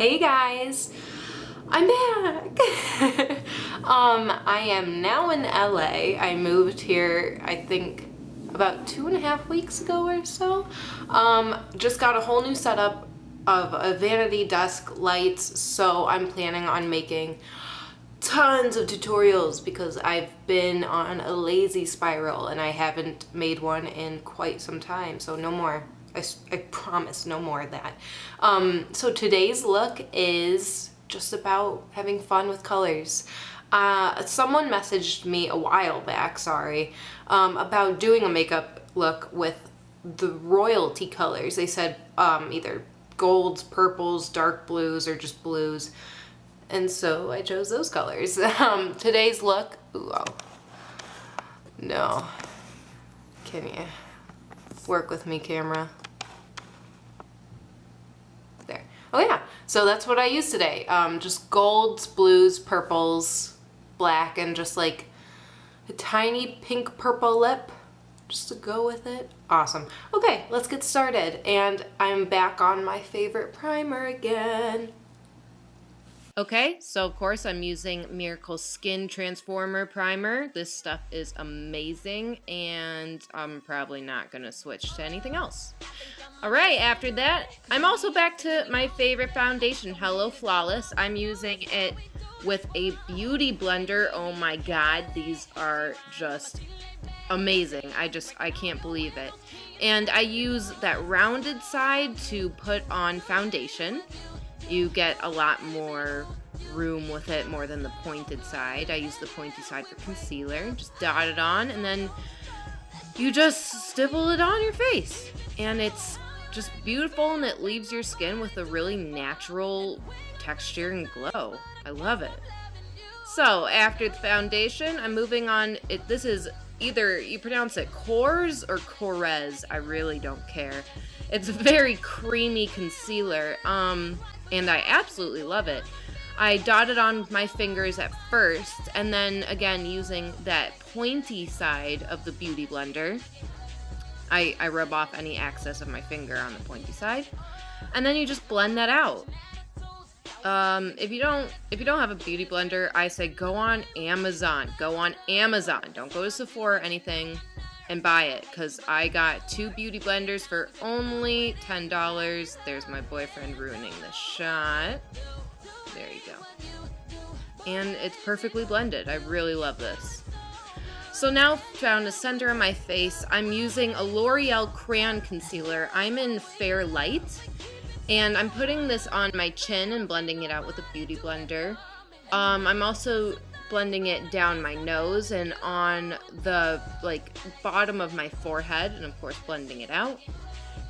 Hey guys, I'm back. I am now in LA. I moved here, I think, about 2.5 weeks ago or so. Just got a whole new setup of a vanity desk, lights, so I'm planning on making tons of tutorials because I've been on a lazy spiral and I haven't made one in quite some time, so no more. I promise no more of that. So today's look is just about having fun with colors. Someone messaged me a while back, about doing a makeup look with the royalty colors. They said either golds, purples, dark blues, or just blues. And so I chose those colors. Today's look, ooh, oh, no. Can you work with me, camera? There. Oh yeah, so that's what I used today. Just golds, blues, purples, black, and just like a tiny pink purple lip just to go with it. Awesome. Okay, let's get started. And I'm back on my favorite primer again. Okay, so of course I'm using Miracle Skin Transformer Primer. This stuff is amazing, and I'm probably not gonna switch to anything else. Alright, after that, I'm also back to my favorite foundation, Hello Flawless. I'm using it with a beauty blender. Oh my god, these are just amazing. I can't believe it. And I use that rounded side to put on foundation. You get a lot more room with it, more than the pointed side. I use the pointy side for concealer. Just dot it on, and then you just stipple it on your face. And it's just beautiful, and it leaves your skin with a really natural texture and glow. I love it. So, after the foundation, I'm moving on. This is either, you pronounce it Kors or Korez. I really don't care. It's a very creamy concealer. And I absolutely love it. I dot it on with my fingers at first, and then again using that pointy side of the beauty blender, I rub off any excess of my finger on the pointy side, and then you just blend that out. If you don't have a beauty blender, I say go on Amazon. Go on Amazon. Don't go to Sephora or anything and buy it, because I got 2 beauty blenders for only $10. There's my boyfriend ruining the shot. There you go. And it's perfectly blended. I really love this. So now, down the center of my face, I'm using a L'Oreal Crayon Concealer. I'm in Fair Light, and I'm putting this on my chin and blending it out with a beauty blender. I'm also blending it down my nose and on the bottom of my forehead, and of course blending it out,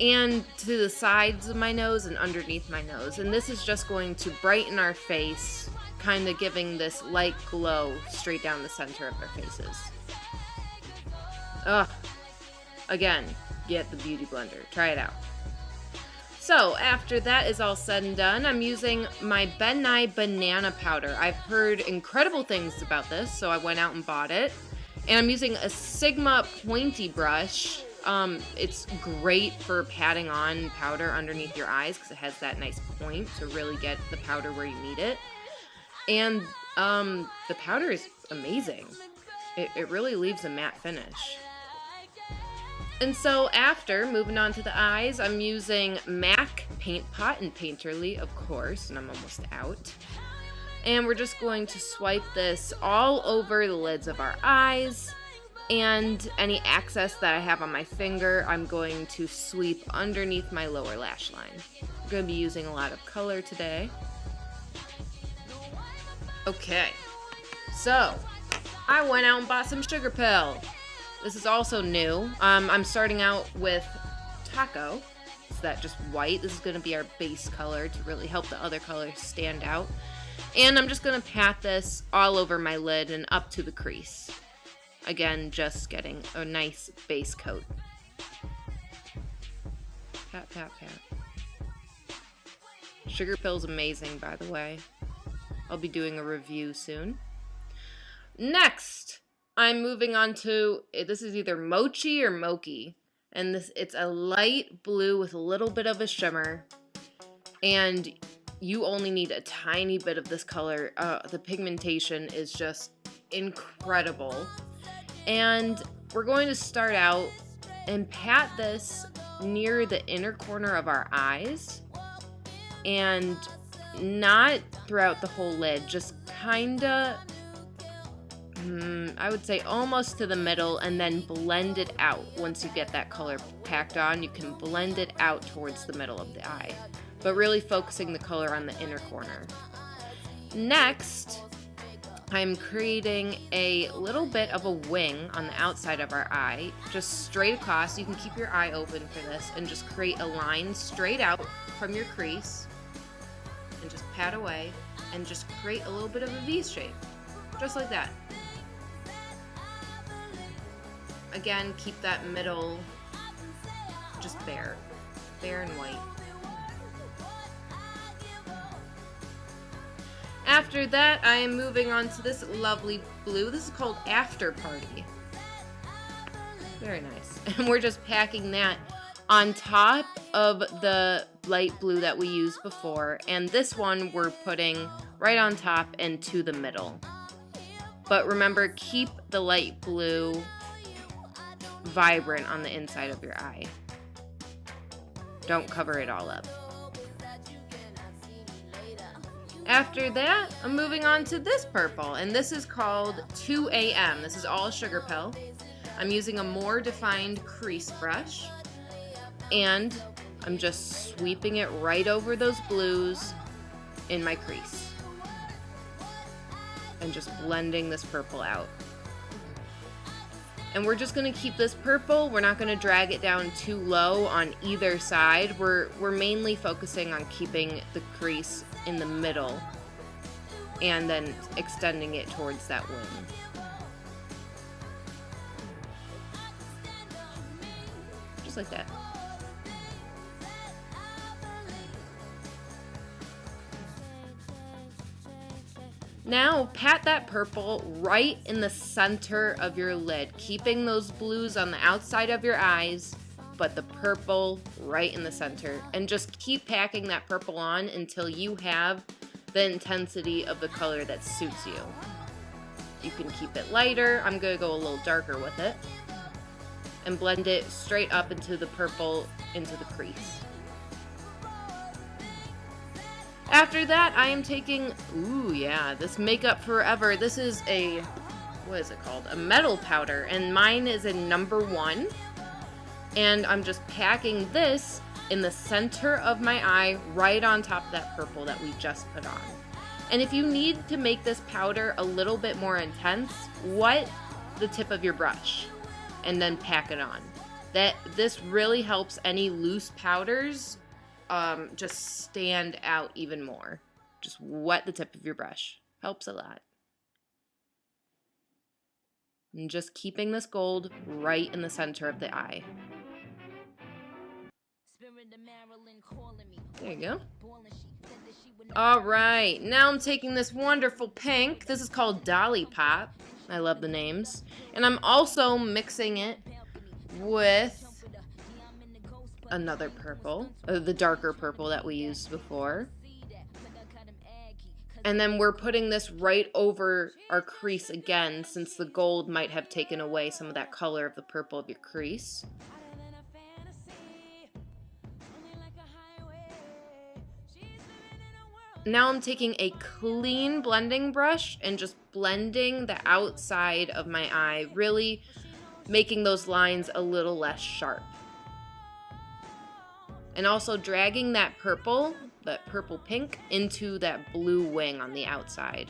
and to the sides of my nose and underneath my nose. And this is just going to brighten our face, kind of giving this light glow straight down the center of our faces. Again, get the beauty blender. Try it out. So, after that is all said and done, I'm using my Ben Nye Banana Powder. I've heard incredible things about this, so I went out and bought it. And I'm using a Sigma pointy brush. It's great for patting on powder underneath your eyes because it has that nice point to really get the powder where you need it. And the powder is amazing. It really leaves a matte finish. And so after, moving on to the eyes, I'm using MAC Paint Pot and Painterly, of course, and I'm almost out. And we're just going to swipe this all over the lids of our eyes, and any excess that I have on my finger, I'm going to sweep underneath my lower lash line. I'm going to be using a lot of color today. Okay, so I went out and bought some Sugar Pill. This is also new. I'm starting out with Taco. It's that just white. This is going to be our base color to really help the other colors stand out. And I'm just going to pat this all over my lid and up to the crease. Again, just getting a nice base coat. Pat, pat, pat. Sugar Pill's amazing, by the way. I'll be doing a review soon. Next, I'm moving on to, this is either Mochi or Mochi, and it's a light blue with a little bit of a shimmer, and you only need a tiny bit of this color. The pigmentation is just incredible. And we're going to start out and pat this near the inner corner of our eyes, and not throughout the whole lid, just kinda, I would say almost to the middle, and then blend it out. Once you get that color packed on, you can blend it out towards the middle of the eye, but really focusing the color on the inner corner. Next, I'm creating a little bit of a wing on the outside of our eye, just straight across. You can keep your eye open for this and just create a line straight out from your crease and just pat away and just create a little bit of a V shape, just like that. Again, keep that middle just bare and white. After that, I am moving on to this lovely blue. This is called After Party. Very nice. And we're just packing that on top of the light blue that we used before. And this one we're putting right on top and to the middle. But remember, keep the light blue vibrant on the inside of your eye. Don't cover it all up. After that, I'm moving on to this purple, and this is called 2 a.m. This is all sugar pill. I'm using a more defined crease brush, and I'm just sweeping it right over those blues in my crease, and just blending this purple out. And we're just gonna keep this purple. We're not gonna drag it down too low on either side. We're mainly focusing on keeping the crease in the middle and then extending it towards that wing. Just like that. Now pat that purple right in the center of your lid, keeping those blues on the outside of your eyes, but the purple right in the center. And just keep packing that purple on until you have the intensity of the color that suits you. You can keep it lighter. I'm gonna go a little darker with it. And blend it straight up into the purple, into the crease. After that, I am taking, ooh yeah, this Makeup Forever. This is a, what is it called? A metal powder, and mine is a number 1. And I'm just packing this in the center of my eye, right on top of that purple that we just put on. And if you need to make this powder a little bit more intense, wet the tip of your brush and then pack it on. This really helps any loose powders just stand out even more. Just wet the tip of your brush. Helps a lot. And just keeping this gold right in the center of the eye. There you go. Alright, now I'm taking this wonderful pink. This is called Dolly Pop. I love the names. And I'm also mixing it with another purple, the darker purple that we used before. And then we're putting this right over our crease again, since the gold might have taken away some of that color of the purple of your crease. Now I'm taking a clean blending brush and just blending the outside of my eye, really making those lines a little less sharp. And also dragging that purple pink, into that blue wing on the outside.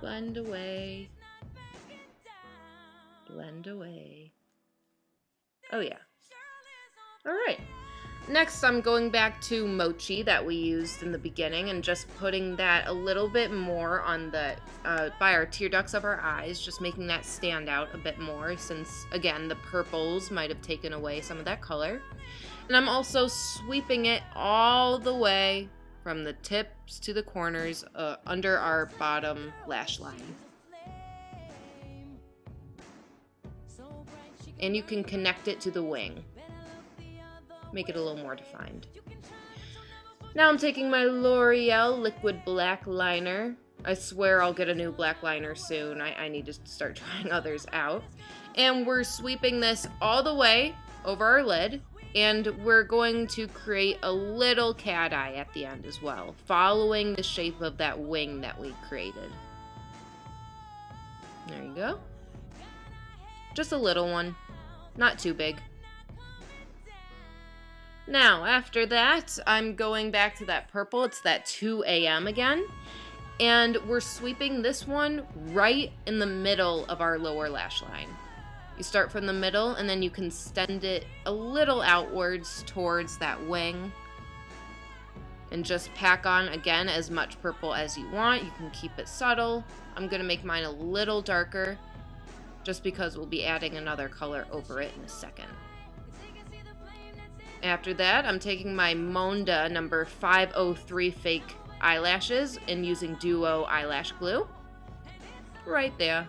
Blend away. Blend away. Oh yeah. Alright. Next, I'm going back to Mochi that we used in the beginning and just putting that a little bit more on the, by our tear ducts of our eyes, just making that stand out a bit more since, again, the purples might have taken away some of that color. And I'm also sweeping it all the way from the tips to the corners under our bottom lash line. And you can connect it to the wing. Make it a little more defined. Now I'm taking my L'Oreal Liquid Black Liner. I swear I'll get a new black liner soon. I need to start trying others out. And we're sweeping this all the way over our lid. And we're going to create a little cat eye at the end as well, following the shape of that wing that we created. There you go. Just a little one, not too big. Now, after that, I'm going back to that purple. It's that 2 a.m. again. And we're sweeping this one right in the middle of our lower lash line. You start from the middle, and then you can extend it a little outwards towards that wing. And just pack on, again, as much purple as you want. You can keep it subtle. I'm going to make mine a little darker, just because we'll be adding another color over it in a second. After that, I'm taking my Monda number 503 fake eyelashes and using Duo eyelash glue. Right there.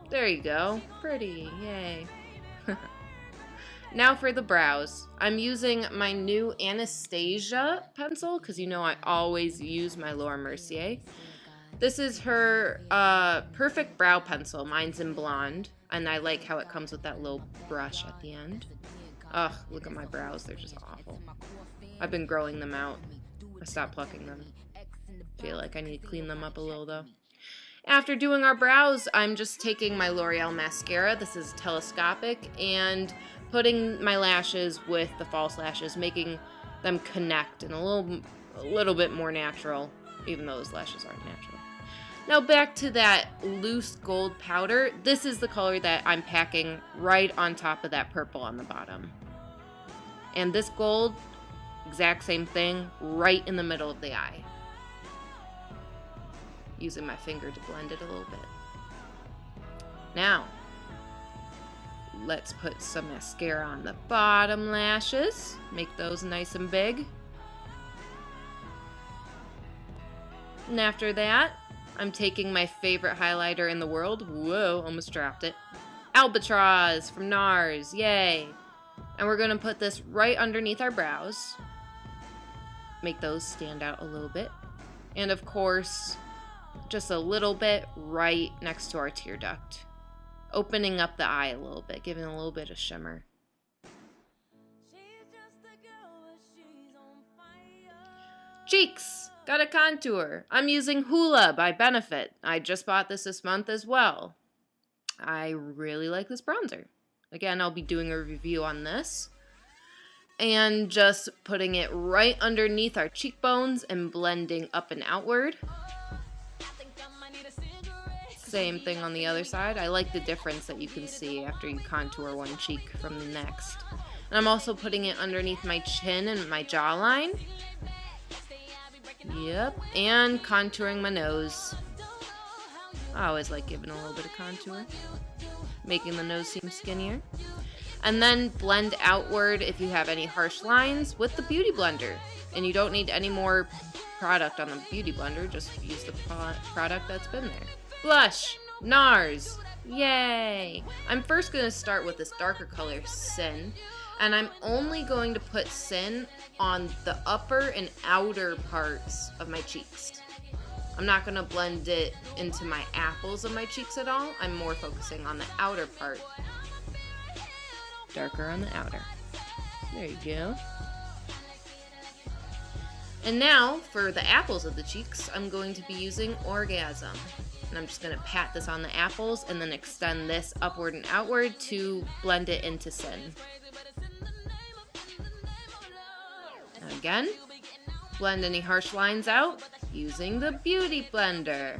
There you go. Pretty. Yay. Now for the brows. I'm using my new Anastasia pencil, because you know I always use my Laura Mercier. This is her perfect brow pencil. Mine's in blonde, and I like how it comes with that little brush at the end. Ugh, look at my brows. They're just awful. I've been growing them out. I stopped plucking them. Feel like I need to clean them up a little, though. After doing our brows, I'm just taking my L'Oreal mascara. This is telescopic, and putting my lashes with the false lashes, making them connect and a little bit more natural, even though those lashes aren't natural. Now back to that loose gold powder. This is the color that I'm packing right on top of that purple on the bottom. And this gold, exact same thing, right in the middle of the eye. Using my finger to blend it a little bit. Now, let's put some mascara on the bottom lashes. Make those nice and big. And after that, I'm taking my favorite highlighter in the world. Whoa, almost dropped it. Albatross from NARS, yay. And we're gonna put this right underneath our brows. Make those stand out a little bit. And of course, just a little bit right next to our tear duct. Opening up the eye a little bit, giving a little bit of shimmer. Cheeks! Got a contour. I'm using Hoola by Benefit. I just bought this month as well. I really like this bronzer. Again, I'll be doing a review on this. And just putting it right underneath our cheekbones and blending up and outward. Same thing on the other side. I like the difference that you can see after you contour one cheek from the next. And I'm also putting it underneath my chin and my jawline. Yep, and contouring my nose. I always like giving a little bit of contour, making the nose seem skinnier. And then blend outward if you have any harsh lines with the Beauty Blender. And you don't need any more product on the Beauty Blender, just use the product that's been there. Blush, NARS, yay! I'm first going to start with this darker color, Sin. And I'm only going to put Sin on the upper and outer parts of my cheeks. I'm not going to blend it into my apples of my cheeks at all. I'm more focusing on the outer part. Darker on the outer. There you go. And now, for the apples of the cheeks, I'm going to be using Orgasm. And I'm just going to pat this on the apples and then extend this upward and outward to blend it into Sin. Again, blend any harsh lines out using the Beauty Blender.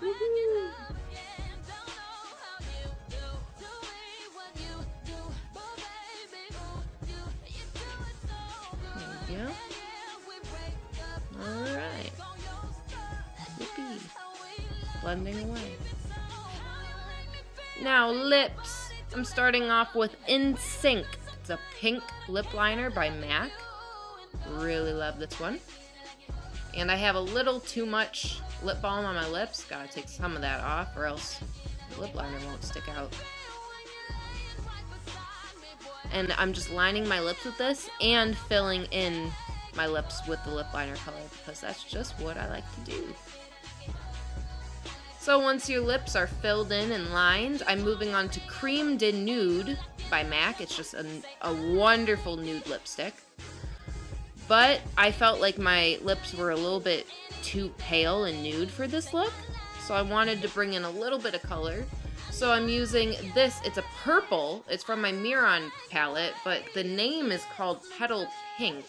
Woohoo! There you go. Alright. Yippee. Blending away. Now, lips. I'm starting off with In Sync. It's a pink lip liner by MAC. Really love this one. And I have a little too much lip balm on my lips. Gotta take some of that off or else the lip liner won't stick out. And I'm just lining my lips with this and filling in my lips with the lip liner color because that's just what I like to do. So once your lips are filled in and lined, I'm moving on to Cream de Nude by MAC. It's just a wonderful nude lipstick. But I felt like my lips were a little bit too pale and nude for this look, so I wanted to bring in a little bit of color. So I'm using this, it's a purple, it's from my Miron palette, but the name is called Petal Pink,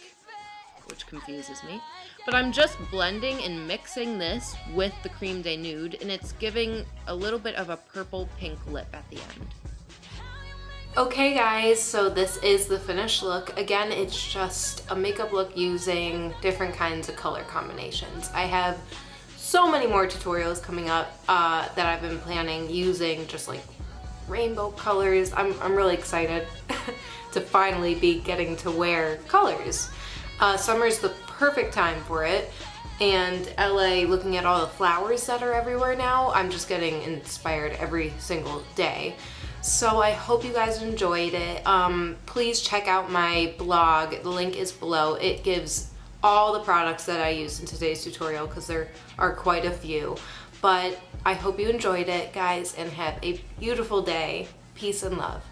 which confuses me. But I'm just blending and mixing this with the Cream de Nude, and it's giving a little bit of a purple pink lip at the end. Okay guys, so this is the finished look. Again, it's just a makeup look using different kinds of color combinations. I have so many more tutorials coming up that I've been planning using just like rainbow colors. I'm really excited to finally be getting to wear colors. Summer's the perfect time for it. And LA, looking at all the flowers that are everywhere now, I'm just getting inspired every single day. So I hope you guys enjoyed it. Please check out my blog. The link is below. It gives all the products that I used in today's tutorial because there are quite a few. But I hope you enjoyed it, guys, and have a beautiful day. Peace and love.